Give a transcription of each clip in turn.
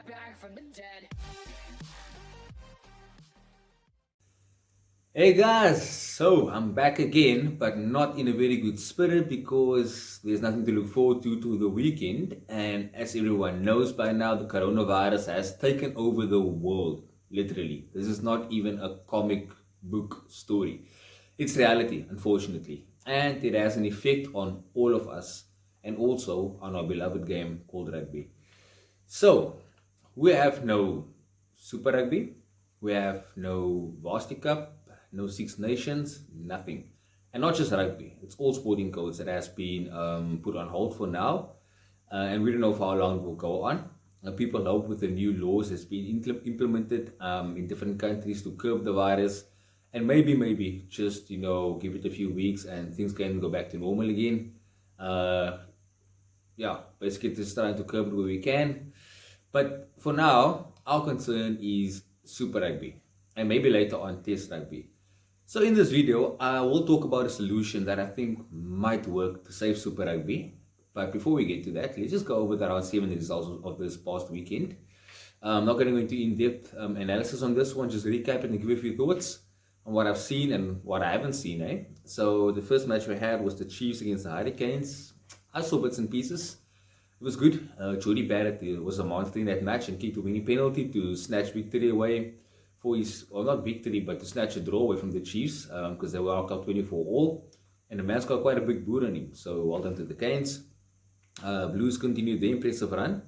back from the dead. Hey guys, so I'm back again, but not in a very good spirit because there's nothing to look forward to the weekend. And as everyone knows by now, the coronavirus has taken over the world, literally. This is not even a comic book story, it's reality, unfortunately. And it has an effect on all of us and also on our beloved game called rugby. So, we have no Super Rugby, we have no Varsity Cup, no Six Nations, nothing. And not just rugby, it's all sporting codes that has been put on hold for now. And we don't know for how long it will go on. People hope with the new laws that's been implemented in different countries to curb the virus. And maybe, just, give it a few weeks and things can go back to normal again. Uh, yeah, basically just trying to curb it where we can. But for now, our concern is Super Rugby and maybe later on Test Rugby. So in this video, I will talk about a solution that I think might work to save Super Rugby. But before we get to that, let's just go over the round 7 results of this past weekend. I'm not going to go into in-depth analysis on this one, just recap it and give a few thoughts on what I've seen and what I haven't seen. So the first match we had was the Chiefs against the Hurricanes. I saw bits and pieces. It was good. Jody Barrett was a monster in that match and kicked a winning penalty to snatch victory away for his, or not victory, but to snatch a draw away from the Chiefs because they were out up 24 all. And the man's got quite a big boot on him. So well done to the Canes. Blues continued their impressive run.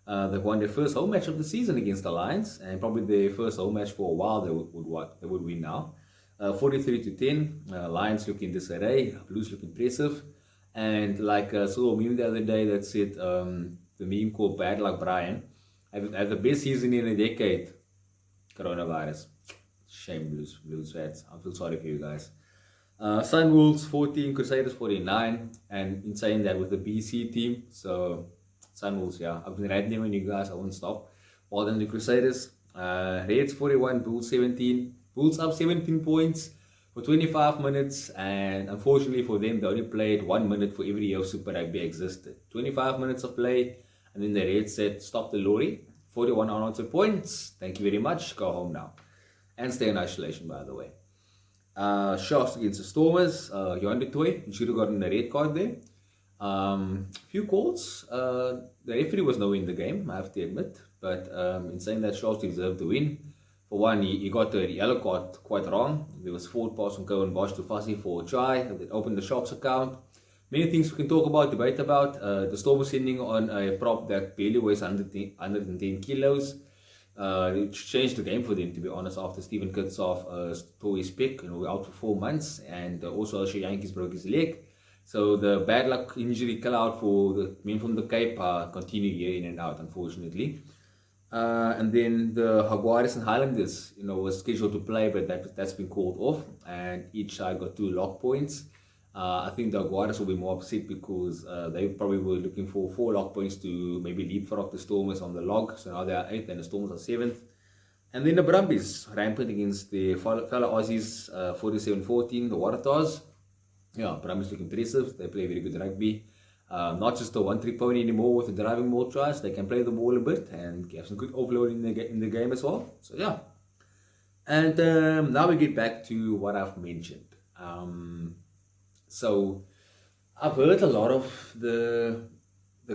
They won their first home match of the season against the Lions, and probably their first home match for a while. They would win now. 43-10. Lions look in disarray. Blues look impressive. And like I saw a meme the other day that said, the meme called Bad Luck Brian, have the best season in a decade, coronavirus. Shame, Blues fans. I feel sorry for you guys. Sunwolves 14, Crusaders 49, and in saying that with the BC team, so Sunwolves, yeah, I've been ranting on you guys, I won't stop. Well done the Crusaders. Reds 41, Bulls 17. Bulls up 17 points for 25 minutes, and unfortunately for them, they only played 1 minute for every year of Super Rugby existed. 25 minutes of play, and then the Reds said, stop the lorry. 41 unanswered points. Thank you very much. Go home now. And stay in isolation, by the way. Sharks against the Stormers. Johan de Toy, he should have gotten a red card there. Few calls. The referee was nowhere in the game, I have to admit. But in saying that, Sharks deserved the win. For one, he got the yellow card quite wrong. There was forward pass from Cohen Bosch to Fassi for a try. That opened the Sharks account. Many things we can talk about, debate about. The Storm was sitting on a prop that barely weighs 110 kilos. It changed the game for them, to be honest, after Steven Kitshoff tore his pec and we're out for 4 months. And also Osho Yankees broke his leg. So the bad luck injury call out for the men from the Cape continue year in and out, unfortunately. And then the Jaguares and Highlanders, was scheduled to play, but that's been called off, and each side got 2 lock points. I think the Jaguares will be more upset because they probably were looking for 4 lock points to maybe leapfrog the Stormers on the log. So now they are 8th and the Stormers are 7th. And then the Brumbies rampant against the fellow Aussies, 47-14, the Waratahs. Yeah, Brumbies look impressive. They play very good rugby. Not just a one-trick pony anymore with the driving ball tries. They can play the ball a bit and have some good overload in the game as well. So yeah. And now we get back to what I've mentioned. So I've heard a lot of the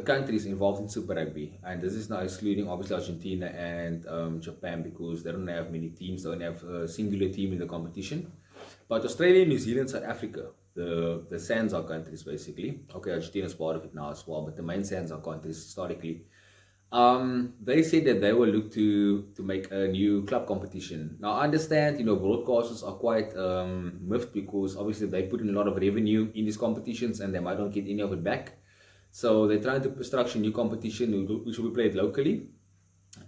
countries involved in Super Rugby, and this is now excluding obviously Argentina and Japan because they don't have many teams. They don't have a singular team in the competition. But Australia, New Zealand, South Africa, the SANZAAR countries basically. Okay, Argentina is part of it now as well, but the main SANZAAR countries historically. They said that they will look to make a new club competition. Now I understand, broadcasters are quite miffed because obviously they put in a lot of revenue in these competitions and they might not get any of it back. So they're trying to structure a new competition which will be played locally.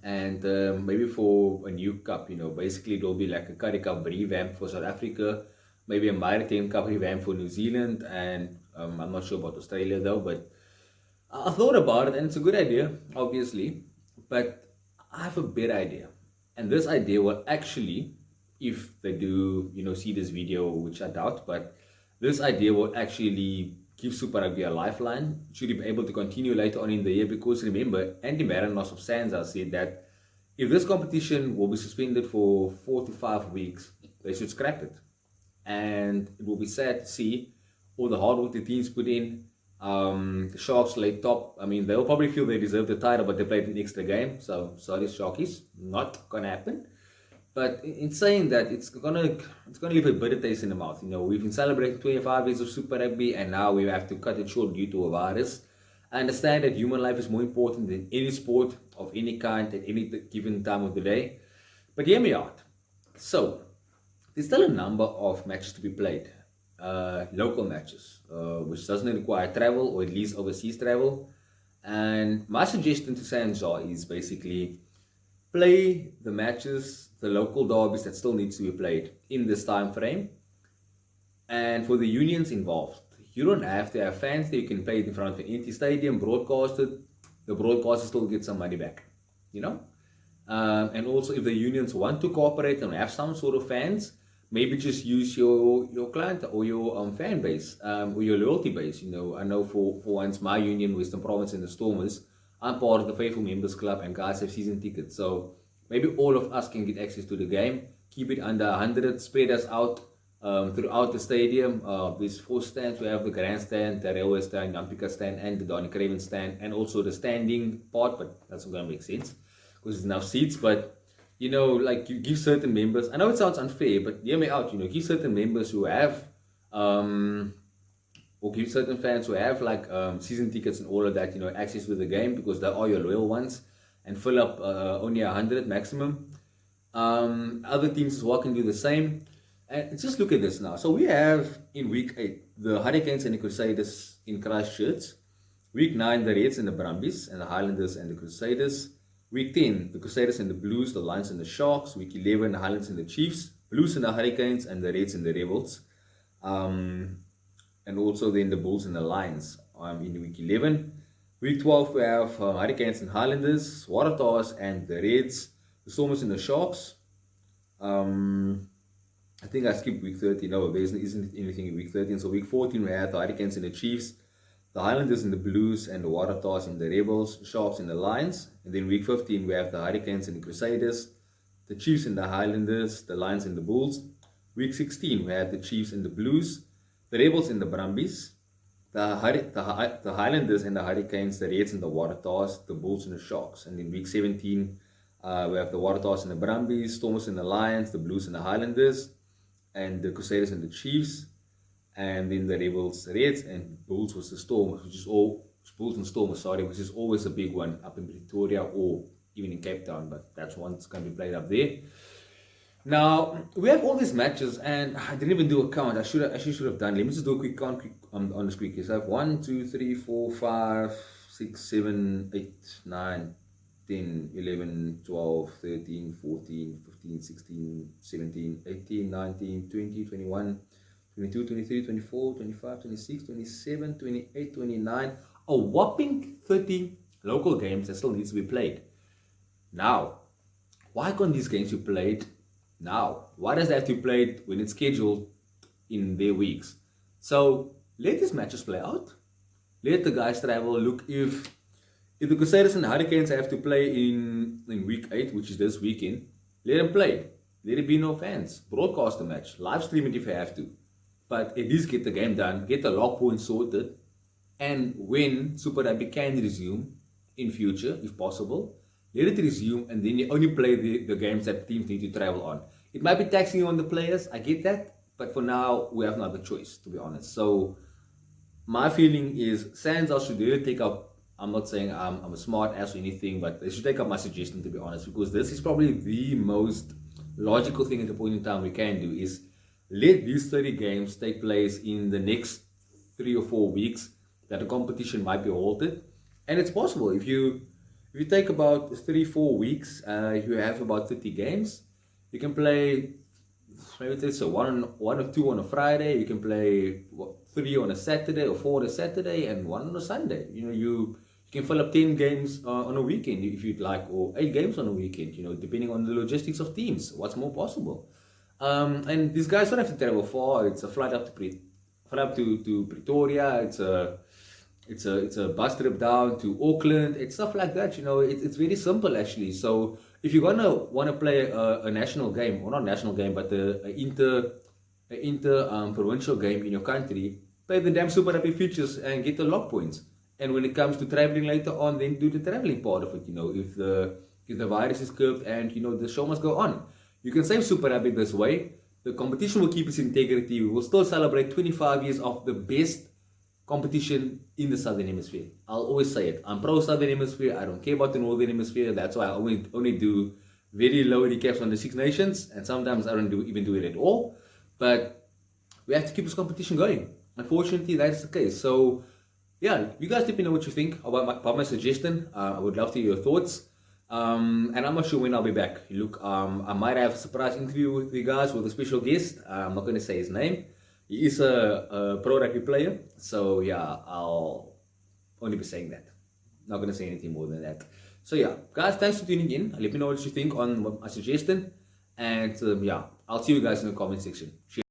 And maybe for a new cup, basically there'll be like a Currie Cup revamp for South Africa, maybe a Maritime Cup revamp for New Zealand, and I'm not sure about Australia though, but I thought about it and it's a good idea, obviously, but I have a better idea. And this idea will actually, if they do, see this video, which I doubt, but this idea will actually give Super Rugby a lifeline. Should he be able to continue later on in the year? Because remember, Andy Marinos of SANZAAR said that If this competition will be suspended for 4 to 5 weeks, they should scrap it. And it will be sad to see all the hard work the teams put in. The Sharks lay top. I mean, they'll probably feel they deserve the title, but they played an extra game. So sorry, Sharkies, not gonna happen. But in saying that, it's gonna leave a bitter taste in the mouth. We've been celebrating 25 years of Super Rugby, and now we have to cut it short due to a virus. I understand that human life is more important than any sport of any kind at any given time of the day. But hear me out. So, there's still a number of matches to be played, local matches, which doesn't require travel or at least overseas travel. And my suggestion to Sanjar is basically play the matches, the local derbies that still needs to be played in this time frame. And for the unions involved, you don't have to have fans that you can play it in front of an empty stadium, broadcasted. The broadcaster still gets some money back, you know. And also, if the unions want to cooperate and have some sort of fans, maybe just use your client or your fan base or your loyalty base. I know for once my union, Western Province and the Stormers, I'm part of the Faithful Members Club and guys have season tickets. So maybe all of us can get access to the game, keep it under 100, spread us out throughout the stadium. There's 4 stands. We have the grandstand, the railway stand, Nampika stand, and the Donny Craven stand, and also the standing part, but that's not going to make sense because there's enough seats. But like you give certain members, I know it sounds unfair, but hear me out, give certain members who have or give certain fans who have like season tickets and all of that, access to the game because they are your loyal ones, and fill up only 100 maximum. Other teams as well can do the same. And just look at this now. So we have in week 8 the Hurricanes and the Crusaders in Christchurch. Week 9 the Reds and the Brumbies, and the Highlanders and the Crusaders. Week 10 the Crusaders and the Blues, the Lions and the Sharks. Week 11 the Highlanders and the Chiefs, Blues and the Hurricanes, and the Reds and the Rebels. And also then the Bulls and the Lions in week 11. Week 12 we have Hurricanes and Highlanders, Waratahs and the Reds, the Stormers and the Sharks. I think I skipped week 13. No, there isn't anything in week 13. So week 14 we have the Hurricanes and the Chiefs, the Highlanders and the Blues, and the Waratahs and the Rebels, Sharks and the Lions. And then week 15 we have the Hurricanes and the Crusaders, the Chiefs and the Highlanders, the Lions and the Bulls. Week 16 we have the Chiefs and the Blues, the Rebels and the Brumbies, the Highlanders and the Hurricanes, the Reds and the Waratahs, the Bulls and the Sharks. And in week 17 we have the Waratahs and the Brumbies, Stormers and the Lions, the Blues and the Highlanders, and the Crusaders and the Chiefs. And then the Rebels, Reds, and Bulls was the Stormers, which is all Bulls and Stormers, which is always a big one up in Pretoria or even in Cape Town, but that's one that's going to be played up there. Now we have all these matches, and I didn't even do a count. I actually should have done. Let me just do a quick count on this quickly. So I have 1, 2, 3, 4, 5, 6, 7, 8, 9, 10, 11, 12, 13, 14, 15, 16, 17, 18, 19, 20, 21, 22, 23, 24, 25, 26, 27, 28, 29. A whopping 30 local games that still needs to be played. Now, why can't these games be played now? Why does that have to be played when it's scheduled in their weeks? So let these matches play out. Let the guys travel. Look, if the Crusaders and the Hurricanes have to play in week 8, which is this weekend, let them play. Let it be no fans. Broadcast the match. Live stream it if you have to. But at least get the game done. Get the lock points sorted. And when Super Rugby can resume in future, if possible, let it resume, and then you only play the games that teams need to travel on. It might be taxing on the players, I get that, but for now, we have no other choice, to be honest. So, my feeling is, Sansa should really take up, I'm not saying I'm a smart ass or anything, but they should take up my suggestion, to be honest, because this is probably the most logical thing at the point in time we can do, is let these 30 games take place in the next 3 or 4 weeks, that the competition might be halted. And it's possible, if you take about 3-4 weeks, you have about 30 games. You can play, maybe so one or two on a Friday. You can play 3 on a Saturday, or 4 on a Saturday, and 1 on a Sunday. You can fill up 10 games on a weekend if you'd like, or 8 games on a weekend. Depending on the logistics of teams, what's more possible. And these guys don't have to travel far. It's a flight up to Pretoria. It's a It's a bus trip down to Auckland. It's stuff like that. It's very simple actually. So if you're gonna want to play a national game, or not national game, but a inter provincial game in your country, play the damn Super Rugby features and get the lock points. And when it comes to traveling later on, then do the traveling part of it. If the virus is curbed and the show must go on, you can save Super Rugby this way. The competition will keep its integrity. We will still celebrate 25 years of the best competition in the Southern Hemisphere. I'll always say it. I'm pro Southern Hemisphere. I don't care about the Northern Hemisphere. That's why I only do very low recaps on the Six Nations, and sometimes I don't even do it at all. But we have to keep this competition going. Unfortunately, that's the case. So, yeah, you guys let me know what you think about my suggestion. I would love to hear your thoughts. And I'm not sure when I'll be back. Look, I might have a surprise interview with you guys with a special guest. I'm not going to say his name. He is a pro rugby player. So, yeah, I'll only be saying that. Not going to say anything more than that. So, yeah, guys, thanks for tuning in. Let me know what you think on my suggestion. And, yeah, I'll see you guys in the comment section. Cheers.